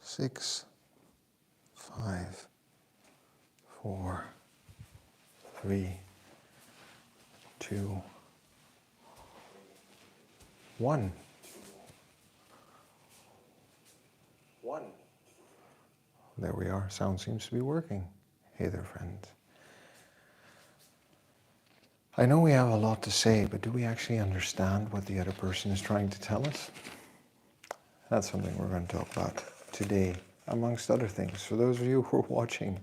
6, 5, 4, 3, 2, 1. There we are. Sound seems to be working. Hey there, friends. I know we have a lot to say, but do we actually understand what the other person is trying to tell us? That's something we're going to talk about today, amongst other things. For those of you who are watching,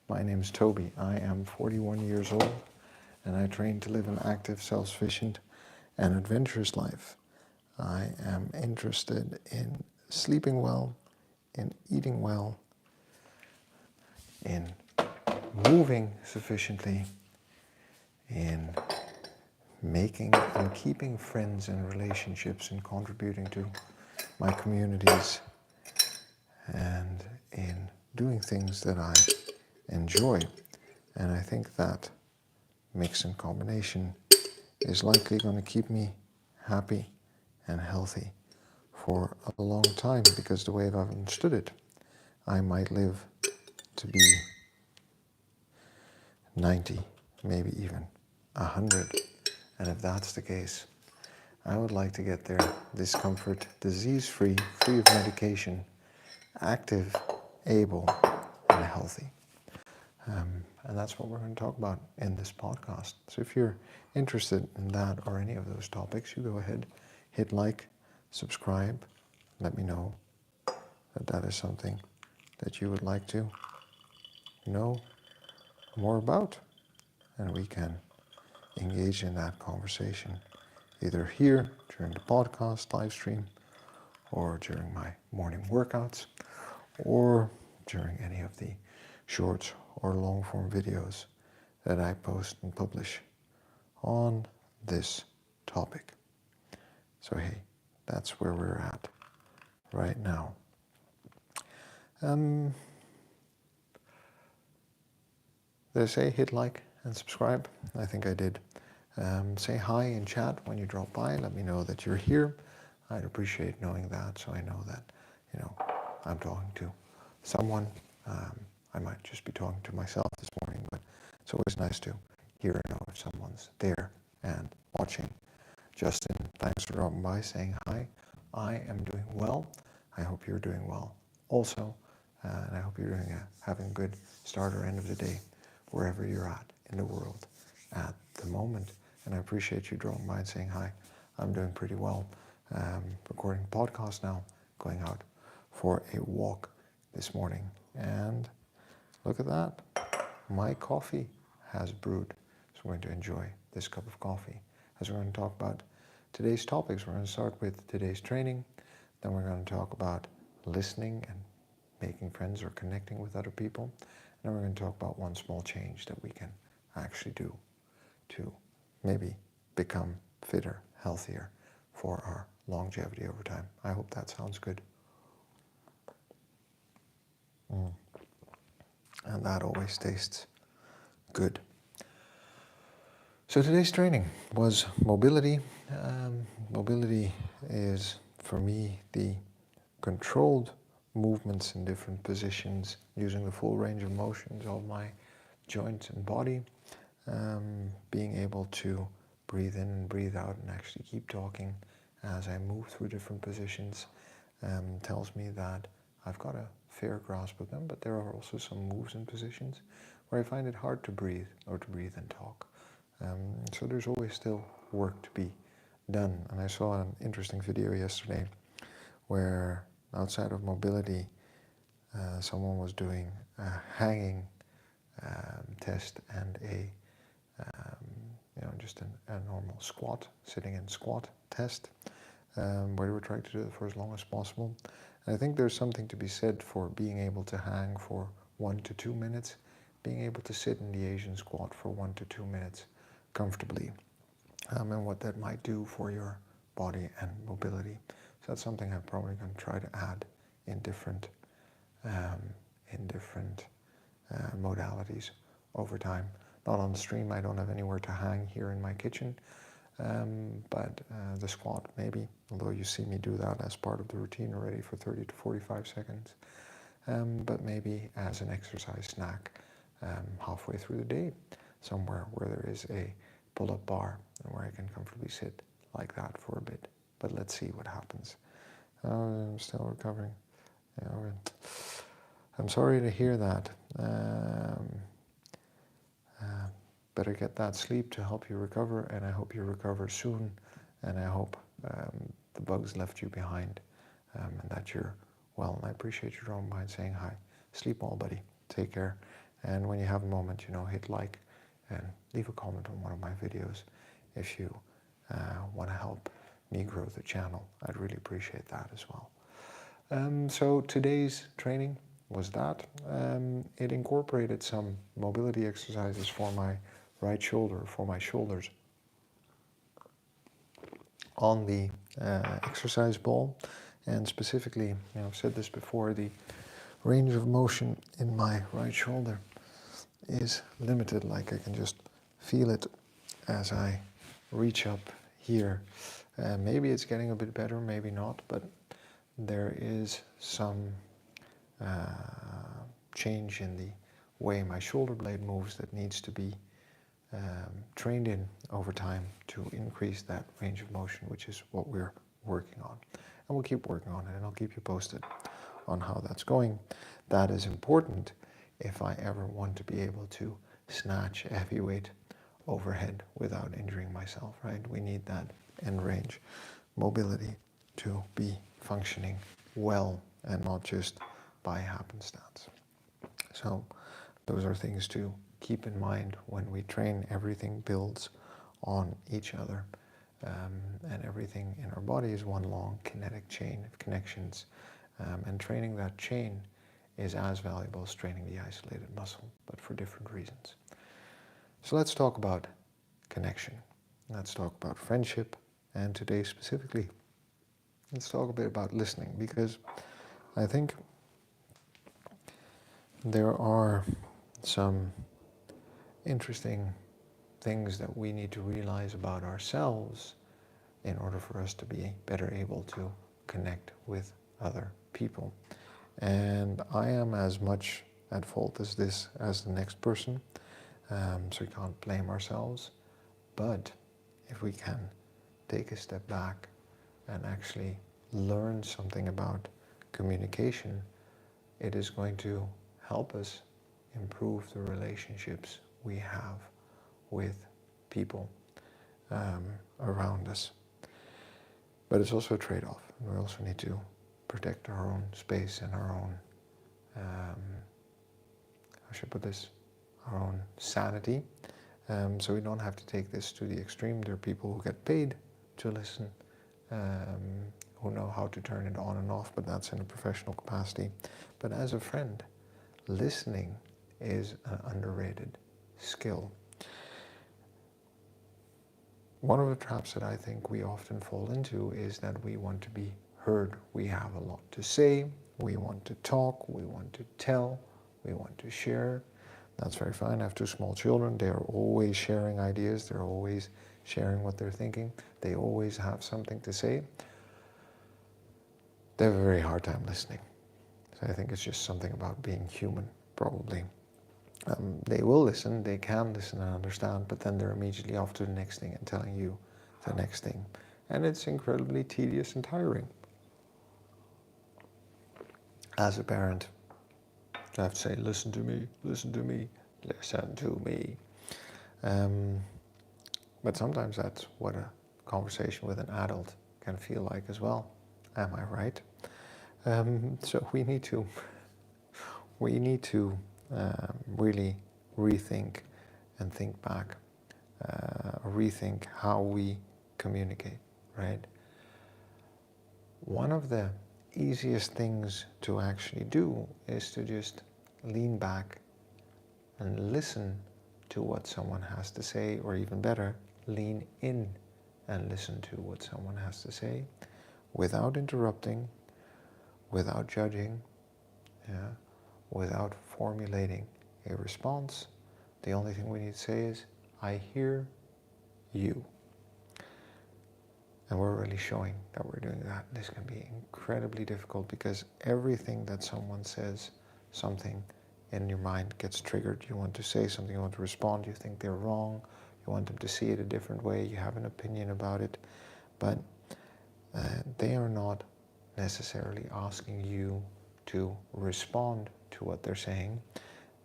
my name is Toby. I am 41 years old, and I train to live an active, self-sufficient, and adventurous life. I am interested in sleeping well, in eating well, in moving sufficiently, in making and keeping friends and relationships and contributing to my communities, and in doing things that I enjoy. And I think that mix and combination is likely going to keep me happy and healthy for a long time, because the way I've understood it, I might live to be 90, maybe even 100. And if that's the case, I would like to get there discomfort, disease-free, free of medication, active, able, and healthy. And that's what we're going to talk about in this podcast. So if you're interested in that or any of those topics, you go ahead, hit like, subscribe, let me know that that is something that you would like to know more about, and we can engage in that conversation either here during the podcast live stream, or during my morning workouts, or during any of the short or long form videos that I post and publish on this topic. So hey, that's where we're at right now. Did I say hit like and subscribe? I think I did. Say hi in chat when you drop by. Let me know that you're here. I'd appreciate knowing that, so I know that, I'm talking to someone. I might just be talking to myself this morning, but it's always nice to hear and know if someone's there and watching. Justin, thanks for dropping by, saying hi. I am doing well. I hope you're doing well also, and I hope you're having a good start or end of the day, wherever you're at in the world at the moment. And I appreciate you dropping by and saying hi. I'm doing pretty well. Recording a podcast now, going out for a walk this morning. And look at that. My coffee has brewed. So we're going to enjoy this cup of coffee as we're going to talk about today's topics. We're going to start with today's training. Then we're going to talk about listening and making friends or connecting with other people. And then we're going to talk about one small change that we can actually do to maybe become fitter, healthier for our longevity over time. I hope that sounds good. And that always tastes good. So today's training was mobility. Mobility is, for me, the controlled movements in different positions using the full range of motions of my joints and body. Being able to breathe in and breathe out and actually keep talking as I move through different positions tells me that I've got a fair grasp of them, but there are also some moves and positions where I find it hard to breathe or to breathe and talk. So there's always still work to be done. And I saw an interesting video yesterday where outside of mobility, someone was doing a hanging test and just a normal squat, sitting in squat test, where they were trying to do it for as long as possible. And I think there's something to be said for being able to hang for 1 to 2 minutes, being able to sit in the Asian squat for 1 to 2 minutes comfortably, and what that might do for your body and mobility. So that's something I'm probably going to try to add in different modalities over time. Not on the stream. I don't have anywhere to hang here in my kitchen, but the squat maybe, although you see me do that as part of the routine already for 30 to 45 seconds. but maybe as an exercise snack halfway through the day, somewhere where there is a pull-up bar and where I can comfortably sit like that for a bit. But let's see what happens. I'm still recovering. I'm sorry to hear that. Better get that sleep to help you recover, and I hope you recover soon, and I hope the bugs left you behind, and that you're well. And I appreciate you dropping by and saying hi. Sleep well, buddy. Take care. And when you have a moment, hit like and leave a comment on one of my videos if you want to help me grow the channel. I'd really appreciate that as well. So today's training was that. It incorporated some mobility exercises for my right shoulder, for my shoulders, on the exercise ball. And specifically, I've said this before, the range of motion in my right shoulder is limited. Like I can just feel it as I reach up here. Maybe it's getting a bit better, maybe not, but there is some change in the way my shoulder blade moves that needs to be trained in over time to increase that range of motion, which is what we're working on. And we'll keep working on it, and I'll keep you posted on how that's going. That is important if I ever want to be able to snatch a heavy weight overhead without injuring myself, right? We need that end range mobility to be functioning well and not just by happenstance. So those are things to keep in mind when we train. Everything builds on each other, and everything in our body is one long kinetic chain of connections, and training that chain is as valuable as training the isolated muscle, but for different reasons. So let's talk about connection. Let's talk about friendship, and today specifically, let's talk a bit about listening, because I think there are some interesting things that we need to realize about ourselves in order for us to be better able to connect with other people. And I am as much at fault as the next person, so we can't blame ourselves. But if we can take a step back and actually learn something about communication, it is going to help us improve the relationships we have with people around us. But it's also a trade-off. We also need to protect our own space and our own, how should I put this, our own sanity. So we don't have to take this to the extreme. There are people who get paid to listen, who know how to turn it on and off, but that's in a professional capacity. But as a friend, listening is an underrated skill. One of the traps that I think we often fall into is that we want to be heard. We have a lot to say, we want to talk, we want to tell, we want to share. That's very fine. I have two small children. They are always sharing ideas. They're always sharing what they're thinking. They always have something to say. They have a very hard time listening. So I think it's just something about being human, probably. They will listen, they can listen and understand, but then they're immediately off to the next thing and telling you the next thing. And it's incredibly tedious and tiring. As a parent, I have to say, listen to me, listen to me, listen to me. But sometimes that's what a conversation with an adult can feel like as well. Am I right? So we need to really rethink and think back, rethink how we communicate, right? One of the easiest things to actually do is to just lean back and listen to what someone has to say, or even better, lean in and listen to what someone has to say without interrupting, without judging, without formulating a response. The only thing we need to say is, I hear you. and we're really showing that we're doing that, this can be incredibly difficult because everything that someone says, something in your mind gets triggered. You want to say something, you want to respond, you think they're wrong, you want them to see it a different way, you have an opinion about it, but they are not necessarily asking you to respond to what they're saying.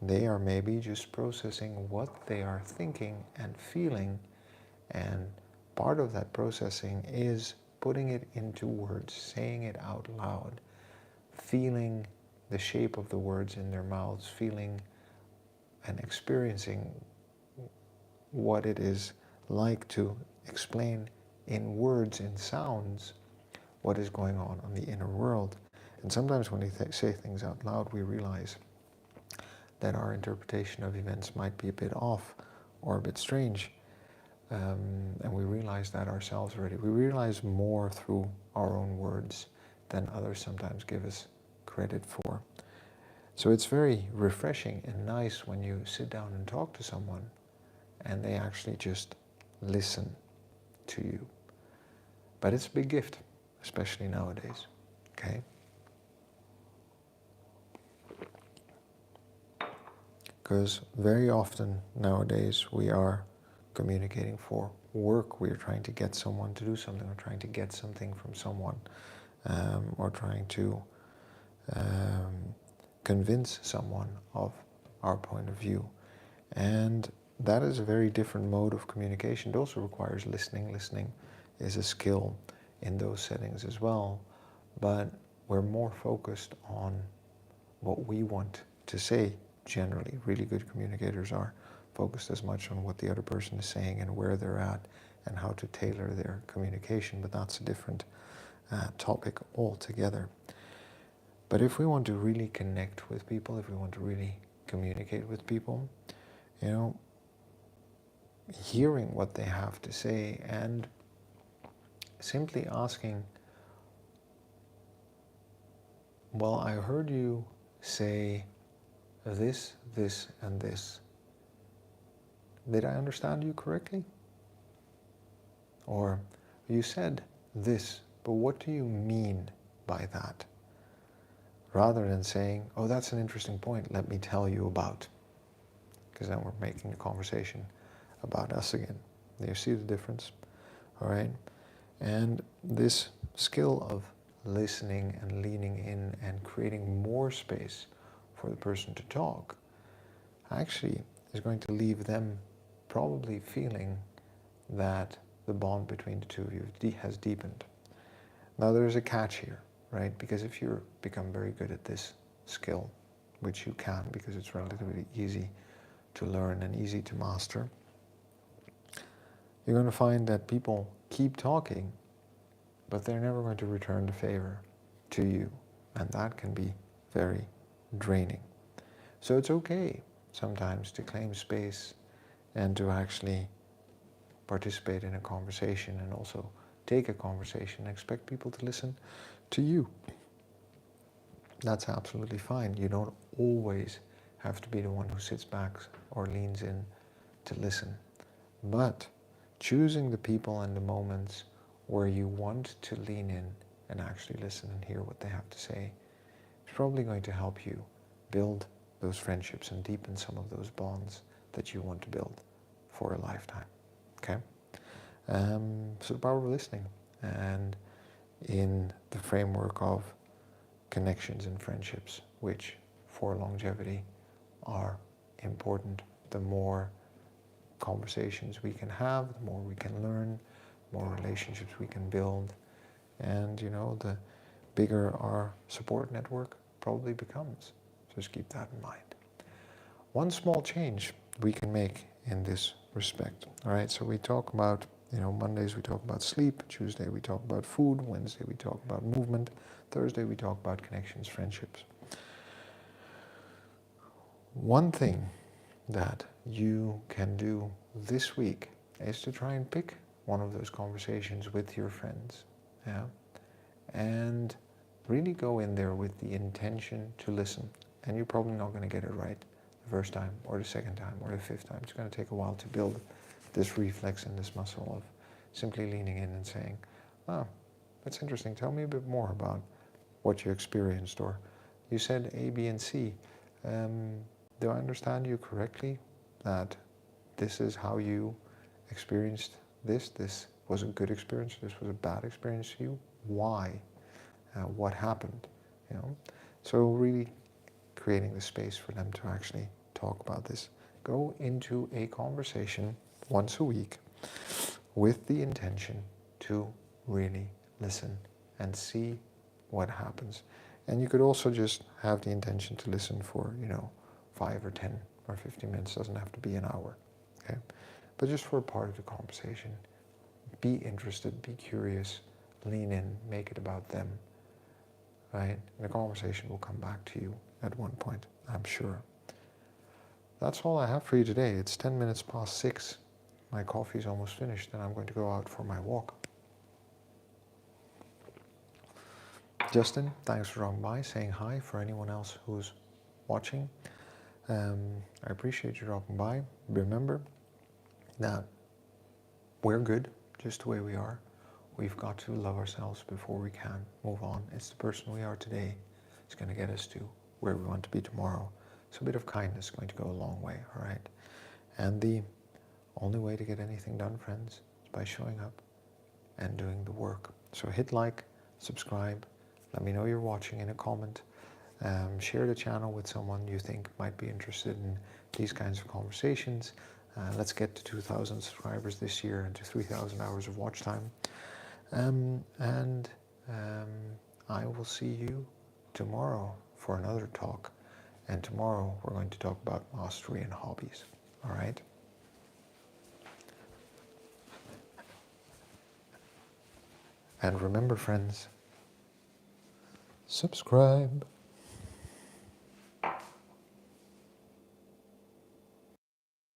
They are maybe just processing what they are thinking and feeling, and part of that processing is putting it into words, saying it out loud, feeling the shape of the words in their mouths, feeling and experiencing what it is like to explain in words, in sounds, what is going on the inner world. And sometimes when we say things out loud, we realize that our interpretation of events might be a bit off or a bit strange. And we realize that ourselves already. We realize more through our own words than others sometimes give us credit for. So it's very refreshing and nice when you sit down and talk to someone and they actually just listen to you. But it's a big gift, especially nowadays, okay? Because very often nowadays we are communicating for work. We are trying to get someone to do something, or trying to get something from someone, or trying to convince someone of our point of view. And that is a very different mode of communication. It also requires listening. Listening is a skill in those settings as well, but we're more focused on what we want to say. Generally, really good communicators are focused as much on what the other person is saying and where they're at and how to tailor their communication, but that's a different topic altogether. But if we want to really connect with people, if we want to really communicate with people, you know, hearing what they have to say and simply asking, well, I heard you say this, this, and this. Did I understand you correctly? Or you said this, but what do you mean by that? Rather than saying, oh, that's an interesting point, let me tell you about. Because then we're making the conversation about us again. Do you see the difference? All right? And this skill of listening and leaning in and creating more space for the person to talk actually is going to leave them probably feeling that the bond between the two of you has deepened. Now there's a catch here, right? Because if you become very good at this skill, which you can because it's relatively easy to learn and easy to master, you're going to find that people keep talking, but they're never going to return the favor to you. And that can be very draining. So it's okay sometimes to claim space and to actually participate in a conversation and also take a conversation and expect people to listen to you. That's absolutely fine. You don't always have to be the one who sits back or leans in to listen. But choosing the people and the moments where you want to lean in and actually listen and hear what they have to say is probably going to help you build those friendships and deepen some of those bonds that you want to build for a lifetime. Okay? So the power of listening, and in the framework of connections and friendships, which for longevity are important. The more conversations we can have, the more we can learn, more relationships we can build, and you know, the bigger our support network probably becomes. So just keep that in mind. One small change we can make in this respect. All right, so we talk about, you know, Mondays we talk about sleep, Tuesday we talk about food, Wednesday we talk about movement, Thursday we talk about connections, friendships. One thing that you can do this week is to try and pick one of those conversations with your friends, yeah, and really go in there with the intention to listen. And you're probably not going to get it right the first time or the second time or the fifth time. It's going to take a while to build this reflex and this muscle of simply leaning in and saying, Oh, that's interesting. Tell me a bit more about what you experienced. Or you said A, B, and C. Do I understand you correctly that this is how you experienced this? This was a good experience. This was a bad experience to you. Why? What happened? You know. So really creating the space for them to actually talk about this. Go into a conversation once a week with the intention to really listen and see what happens. And you could also just have the intention to listen for, 5 or 10 or 15 minutes. It doesn't have to be an hour. Okay? But just for a part of the conversation, be interested, be curious, lean in, make it about them. Right? And the conversation will come back to you at one point, I'm sure. That's all I have for you today. It's 10 minutes past 6. My coffee's almost finished and I'm going to go out for my walk. Justin, thanks for dropping by, saying hi for anyone else who's watching. I appreciate you dropping by. Remember that we're good just the way we are. We've got to love ourselves before we can move on. It's the person we are today. It's going to get us to where we want to be tomorrow. So a bit of kindness is going to go a long way, all right? And the only way to get anything done, friends, is by showing up and doing the work. So hit like, subscribe, let me know you're watching in a comment. Share the channel with someone you think might be interested in these kinds of conversations. Let's get to 2,000 subscribers this year and to 3,000 hours of watch time. I will see you tomorrow for another talk. And tomorrow we're going to talk about mastery and hobbies. All right? And remember, friends, subscribe.